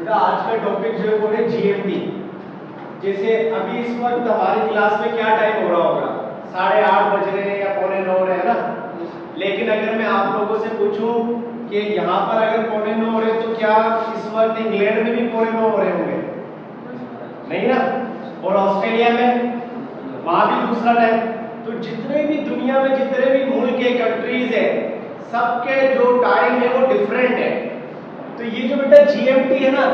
बेटा आज का टॉपिक जो है वो है जीएमटी। जैसे अभी इस वक्त हमारी क्लास में क्या टाइम हो रहा होगा, 8:30 बज रहे हैं या 8:45 हो रहे हैं ना। लेकिन अगर मैं आप लोगों से पूछूं कि यहाँ पर अगर 8:45 हो रहे तो क्या इस वक्त इंग्लैंड में भी 8:45 हो रहे होंगे? नहीं ना। और ऑस्ट्रेलिया में वहां भी दूसरा टाइम। तो जितने भी दुनिया में जितने भी मुल्क के कंट्रीज है, सबके जो टाइम है वो डिफरेंट है। तो ये जो बेटा जीएमटी है ना,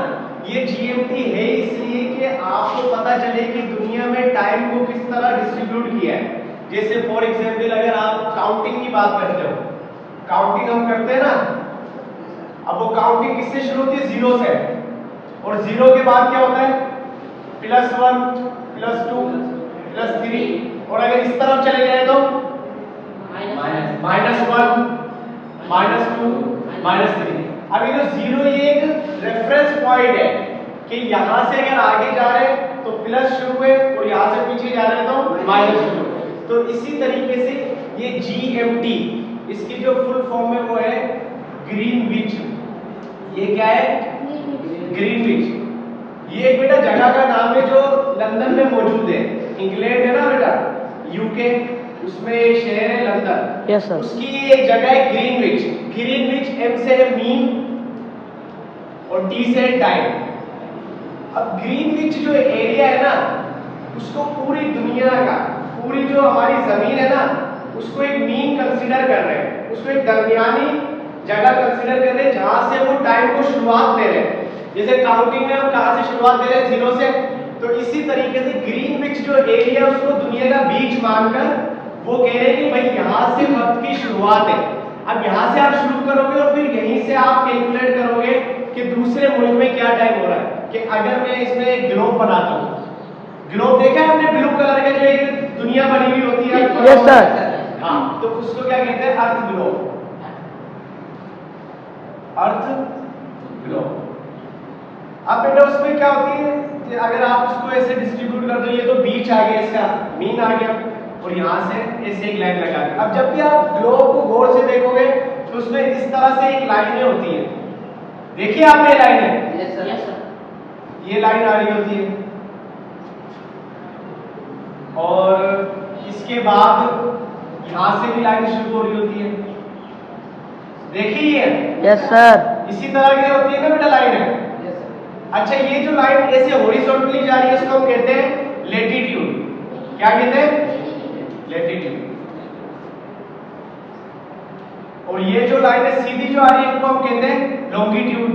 ये जीएमटी है इसलिए कि आपको पता चले कि दुनिया में टाइम को किस तरह डिस्ट्रीब्यूट किया है। जैसे फॉर एग्जांपल अगर आप काउंटिंग की बात करते हो, काउंटिंग हम करते हैं ना, अब वो काउंटिंग किससे शुरू होती है? 0 से। और 0 के बाद क्या होता है? +1 +2 +3। और अगर इस तरफ चले जाए तो -1 -2 -3। अब ये जो 0 ये एक रेफरेंस पॉइंट है कि यहां से अगर आगे जा रहे हैं तो प्लस शुरू है और यहां से पीछे जा रहे हैं तो माइनस शुरू। तो इसी तरीके से ये जीएमटी, इसकी जो फुल फॉर्म है वो है ग्रीनविच। ये क्या है? ग्रीनविच। ये एक बेटा जगह का नाम है जो लंदन में मौजूद है। इंग्लैंड है ना बेटा, यूके, उसमें एक शहर है लंदन। Yes sir. उसकी एक जगह है ग्रीनविच। ग्रीनविच एम से है मीन और टी से है टाइम। अब ग्रीनविच जो एरिया है ना, उसको पूरी दुनिया का, पूरी जो हमारी जमीन है ना, उसको एक मीन कंसीडर कर रहे हैं, उसको एक दरमियानी जगह कंसीडर कर रहे हैं जहां से वो टाइम को शुरुआत दे रहे हैं। जैसे काउंटिंग में हम कहां से शुरुआत दे रहे हैं? 0 से। तो इसी तरीके से ग्रीनविच जो एरिया उसको दुनिया का बीच मानकर वो कह रहे हैं कि भाई यहां से वक्त की शुरुआत है। अब यहां से आप शुरू करोगे और फिर यहीं से आप कैलकुलेट करोगे कि दूसरे मुल्क में क्या टाइम हो रहा है। कि अगर मैं इसमें एक ग्लोब बनाता हूं, ग्लोब देखा है आपने ब्लू कलर का जो एक दुनिया बनी हुई होती है? Yes sir. हाँ, तो उसको क्या कहते हैं? अर्थ ग्लोब। अर्थ ग्लोब। अब बेटा उसमें क्या होती है कि अगर आप उसको ऐसे डिस्ट्रीब्यूट कर दो, ये तो बीच आ गया, इसका मीन आ गया, और यहाँ से ऐसे एक लाइन लगा दी। अब जब भी आप ग्लोब को गौर से देखोगे तो उसमें इस तरह से एक लाइनें होती है। देखिए आपने लाइन है, ये लाइन आ रही होती है, और इसके बाद यहाँ से भी लाइन शुरू हो रही होती है। देखिए यस सर। इसी तरह की होती है ना बेटा लाइन है। अच्छा, ये जो लाइन ऐसे हॉरिजॉन्टली जा रही है इसको हम कहते हैं लैटिट्यूड। क्या कहते हैं? लैटिट्यूड। और ये जो लाइन है सीधी जो आ रही है इनको हम कहते हैं लॉन्गिट्यूड।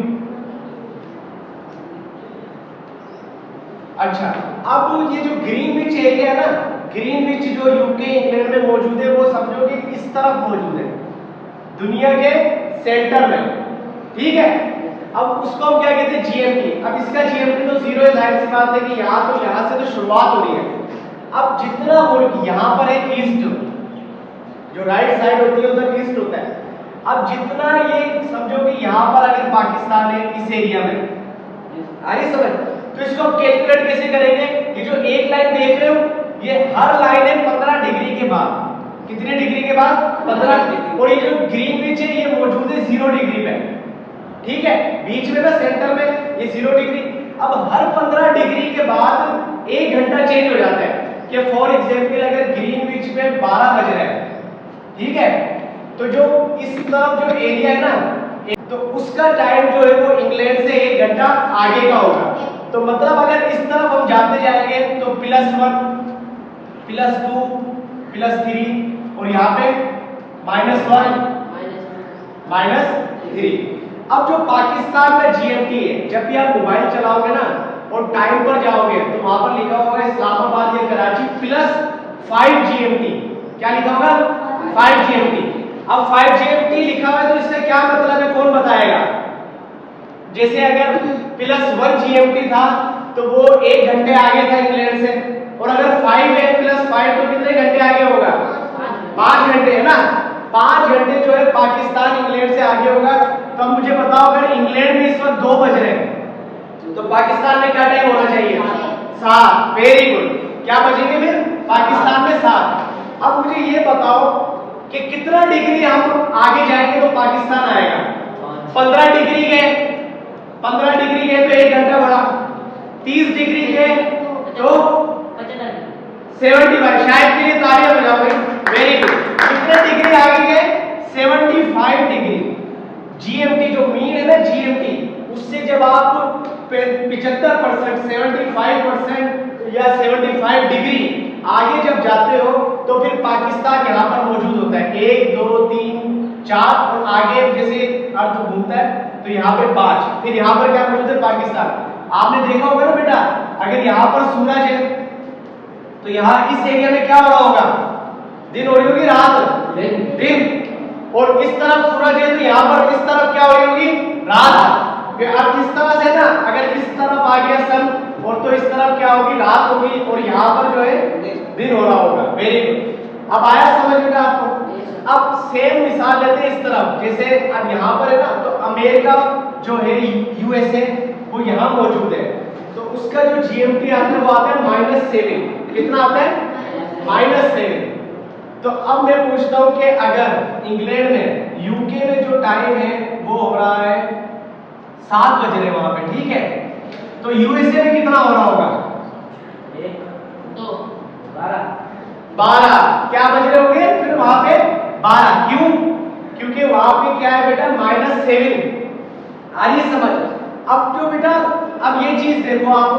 अच्छा, अब ये जो ग्रीनविच एरिया है ना, ग्रीनविच जो यूके इंग्लैंड में मौजूद है, वो समझो कि इस तरफ मौजूद है, दुनिया के सेंटर में। ठीक है। अब उसको हम क्या कहते हैं? जीएमटी। अब इसका जीएमटी तो 0 है, जाहिर सी बात है कि यहाँ से तो शुरुआत हो रही है। अब जितना मुल्क यहाँ पर है ईस्ट, जो राइट साइड होती है उधर ईस्ट होता है। अब जितना ये समझो कि यहाँ पर अगर पाकिस्तान है इस एरिया में, आ रही समझ? तो इसको हम कैलकुलेट कैसे करेंगे? ये जो एक लाइन देख रहे हो, ये हर लाइन है 15 डिग्री के बाद। कितने डिग्री के बाद? 15 डिग्री। और ये जो ग्रीनविच है ये मौजूद है 0 डिग्री पे। ठीक है, बीच में ना सेंटर में ये 0 डिग्री। अब हर 15 डिग्री के बाद 1 घंटा चेंज हो जाता है। कि फॉर एग्जांपल अगर ग्रीनविच में 12 बज रहे हैं, ठीक है, तो जो इस तरफ जो एरिया है ना, तो उसका टाइम जो है वो इंग्लैंड से 1 घंटा आगे का होगा। तो मतलब अगर इस तरफ हम जाते जाएंगे तो +1 +2 +3 और यहाँ पे -1 -3। अब जो पाकिस्तान का जीएमटी है, जब भी आप मोबाइल चलाओगे ना और टाइम पर जाओगे तो वहां पर लिखा होगा इस्लामाबाद या कराची +5 जीएमटी। क्या लिखा होगा? 5 जीएमटी। अब 5 जीएमटी लिखा हुआ है तो इसका क्या मतलब है? कौन बताएगा? जैसे अगर +1 जीएमटी था तो वो 1 घंटे आगे था इंग्लैंड से, और अगर 5 है +5 तो कितने घंटे आगे होगा? 5 घंटे, है ना। 5 घंटे जो है पाकिस्तान इंग्लैंड से आगे होगा। तो मुझे बताओ, अगर इंग्लैंड में इस वक्त 2 बज रहे हैं तो पाकिस्तान में क्या टाइम होना चाहिए? 7। Very good. क्या बजेंगे फिर? पाकिस्तान में 7। अब मुझे ये बताओ कि कितना डिग्री हम आगे जाएंगे तो पाकिस्तान आएगा? 15 डिग्री गए 15 डिग्री के तो 1 घंटा बढ़ा, 30 डिग्री के तो 75, शायद के लिए तालियां बजाओगे, वेरी गुड। कितने डिग्री आगे गए? 75 डिग्री। जीएमटी जो मीन है ना, जीएमटी, उससे जब आप 75%, 75% या 75 डिग्री आगे जब जाते हो तो फिर पाकिस्तान यहाँ पर मौजूद होता है। 1 2 3 4 और आगे जैसे अर्थ घूमता है तो यहाँ पे 5, फिर यहाँ पर क्या मौजूद है? पाकिस्तान। आपने देखा होगा ना बेटा, अगर यहाँ पर सूरज है तो यहाँ इस एरिया में क्या हो रहा होगा? दिन हो रही होगी, रात दिन। और इस तरफ सूरज है तो यहाँ पर इस तरफ क्या हो रही होगी? रात। अर्थ इस तरह से ना, अगर इस तरफ आ गया सन और तो इस तरफ क्या होगी? रात होगी, और यहाँ पर जो है दिन हो रहा होगा। Very good. अब आया समझ में आपको? अब सेम मिसाल लेते हैं इस तरफ, जैसे अब यहाँ पर है ना, तो अमेरिका जो है यूएसए वो यहाँ मौजूद है, तो उसका जो जीएमटी आता है वो आता है -7। कितना आता है? -7। तो अब मैं पूछता हूँ कि अगर इंग्लैंड में, यूके में जो टाइम है वो हो रहा है 7 बज रहे वहां पे, ठीक है, तो यूएसए में कितना हो रहा होगा? 12। क्या बज रहे होंगे फिर वहां पे? 12। क्यों? क्योंकि वहां पे क्या है बेटा? -7। आ रही है समझ? अब जो बेटा, अब ये चीज देखो आप,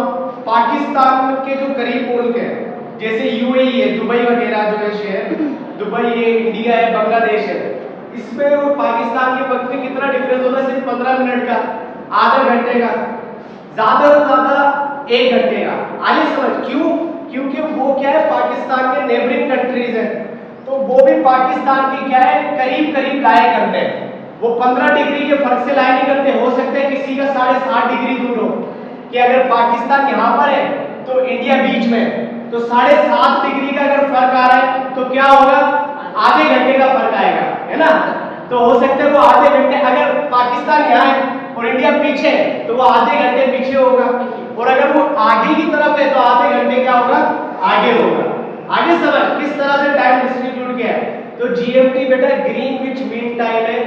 पाकिस्तान के जो करीब मुल्क है जैसे यूएई है, दुबई वगैरह जो है शहर, दुबई है, इंडिया है, बांग्लादेश है, इसमें और पाकिस्तान के वक्त में कितना डिफरेंस होता है? सिर्फ 15 मिनट का, आधे घंटे का, ज्यादा से ज्यादा 1 घंटे का। आइए समझ क्यों? क्योंकि वो क्या है? पाकिस्तान के नेबरिंग कंट्रीज है, तो वो भी पाकिस्तान की क्या है? करीब करीब लाया करते हैं। वो 15 डिग्री के फर्क से लाया नहीं करते। हो सकता है किसी का 7.5 डिग्री दूर हो, कि अगर पाकिस्तान यहाँ पर है तो इंडिया बीच में, तो 7.5 डिग्री का अगर फर्क आ रहा है तो क्या होगा? आधे घंटे का फर्क आएगा, है ना? तो हो सकता है वो आधे घंटे, अगर पाकिस्तान यहाँ है और इंडिया पीछे है तो वो आधे घंटे पीछे होगा, और अगर वो आगे की तरफ है तो आधे घंटे क्या होगा? आगे होगा। आगे समझ किस तरह से टाइम डिस्ट्रीब्यूट किया है? तो जीएमटी बेटा ग्रीनविच मीन टाइम है।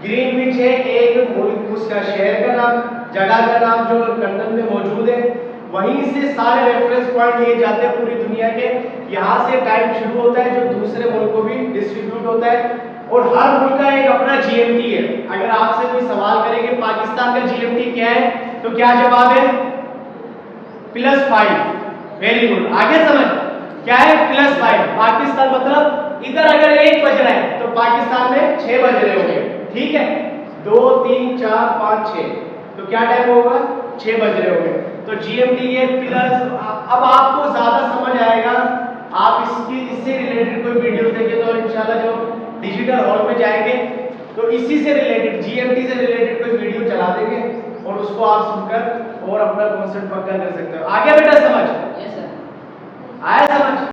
ग्रीनविच है एक मुल्क, उसका शहर का नाम, जगह का नाम जो लंदन में मौजूद है, वहीं से सारे रेफरेंस पॉइंट लिए जाते हैं पूरी दुनिया के। यहाँ से टाइम शुरू होता है जो दूसरे मुल्क को भी डिस्ट्रीब्यूट होता है, और हर मुल्क का एक अपना जीएमटी है। अगर आपसे कोई सवाल करे कि पाकिस्तान का जीएमटी क्या है, तो क्या जवाब है? +5। Very good. आगे समझ क्या है? +5। पाकिस्तान मतलब इधर अगर 1 बज रहा है तो पाकिस्तान में 6 बज रहे होंगे, ठीक है? 2 3 4 5 6, तो क्या टाइम होगा? 6 बज रहे होंगे। तो जीएमटी ये प्लस, अब आपको ज्यादा समझ आएगा, आप इससे रिलेटेड कोई वीडियो देखें तो इंशाल्लाह जो डिजिटल हॉल में जाएंगे तो इसी से रिलेटेड, जीएमटी से रिलेटेड कोई वीडियो चला देंगे और उसको आप सुनकर और अपना कॉन्सेप्ट पक्का कर सकते हो। आगे बेटा समझ? Yes sir. आया समझ?